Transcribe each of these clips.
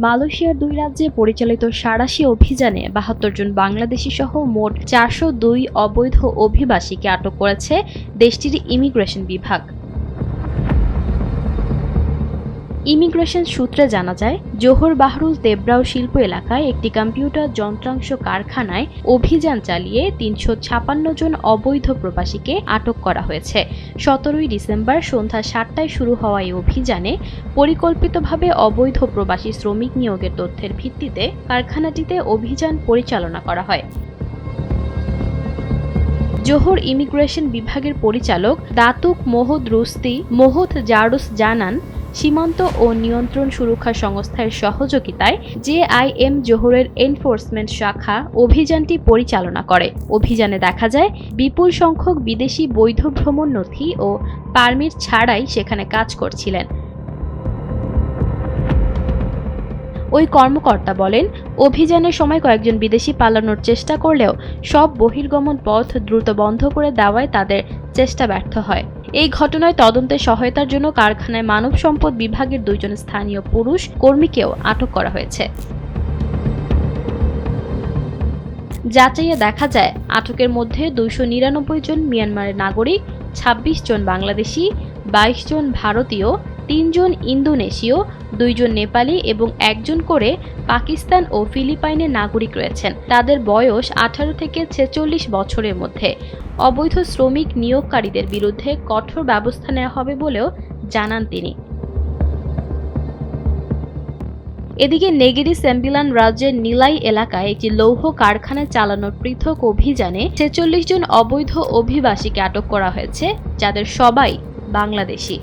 মালয়েশিয়ার 2 রাজ্যে পরিচালিত সাঁড়াশি অভিযানে 72 জন বাংলাদেশি সহ মোট 402 অবৈধ অভিবাসীকে আটক করেছে দেশটির ইমিগ্রেশন বিভাগ। ইমিগ্রেশন সূত্রে জানা যায়, জোহর বাহরুল তেবরাও শিল্প এলাকায় একটি কম্পিউটার যন্ত্রাংশ কারখানায় অভিযান চালিয়ে 356 জন অবৈধ প্রবাসীকে আটক করা হয়েছে। 17 ডিসেম্বর সন্ধ্যা 7টায় শুরু হওয়া এই অভিযানে পরিকল্পিতভাবে অবৈধ প্রবাসী শ্রমিক নিয়োগের তথ্যের ভিত্তিতে কারখানাটিতে অভিযান পরিচালনা করা হয়। জোহর ইমিগ্রেশন বিভাগের পরিচালক দাতুক মোহদ রুস্তি মোহদ জারুস জানান, সীমান্ত ও নিয়ন্ত্রণ সুরক্ষা সংস্থার সহযোগিতায় জেআইএম জোহরের এনফোর্সমেন্ট শাখা অভিযানটি পরিচালনা করে। অভিযানে দেখা যায়, বিপুল সংখ্যক বিদেশি বৈধ ভ্রমণ নথি ও পারমিট ছাড়াই সেখানে কাজ করছিলেন। ওই কর্মকর্তা বলেন, অভিযানের সময় কয়েকজন বিদেশি পালানোর চেষ্টা করলেও সব বহির্গমন পথ দ্রুত বন্ধ করে দেওয়ায় তাদের চেষ্টা ব্যর্থ হয়। এই ঘটনায় তদন্তে সহায়তার জন্য কারখানায় মানব সম্পদ বিভাগের 2 জন স্থানীয় পুরুষ কর্মীকেও আটক করা হয়েছে। যাচাইয়ে দেখা যায়, আটকের মধ্যে 299 জন মিয়ানমারের নাগরিক, 26 জন বাংলাদেশি, 22 জন ভারতীয়, 3 জন ইন্দোনেশীয়, 2 জন নেপালি এবং 1 জন করে পাকিস্তান ও ফিলিপাইনের নাগরিক রয়েছেন। তাদের বয়স 18 থেকে 46 বছরের মধ্যে। অবৈধ শ্রমিক নিয়োগকারীদের বিরুদ্ধে কঠোর ব্যবস্থা নেওয়া হবে বলেও জানান তিনি। এদিকে নেগেরি সেম্বিলান রাজ্যের নিলাই এলাকায় একটি লৌহ কারখানায় চালানো পৃথক অভিযানে 46 জন অবৈধ অভিবাসীকে আটক করা হয়েছে, যাদের সবাই বাংলাদেশি।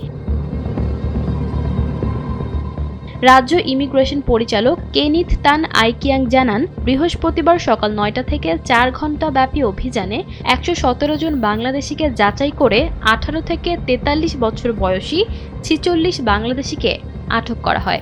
রাজ্য ইমিগ্রেশন পরিচালক কেনিথ তান আইকিয়াং জানান, বৃহস্পতিবার সকাল 9টা থেকে 4 ঘণ্টা ব্যাপী অভিযানে 117 জন বাংলাদেশিকে যাচাই করে 18 থেকে 43 বছর বয়সী 46 বাংলাদেশিকে আটক করা হয়।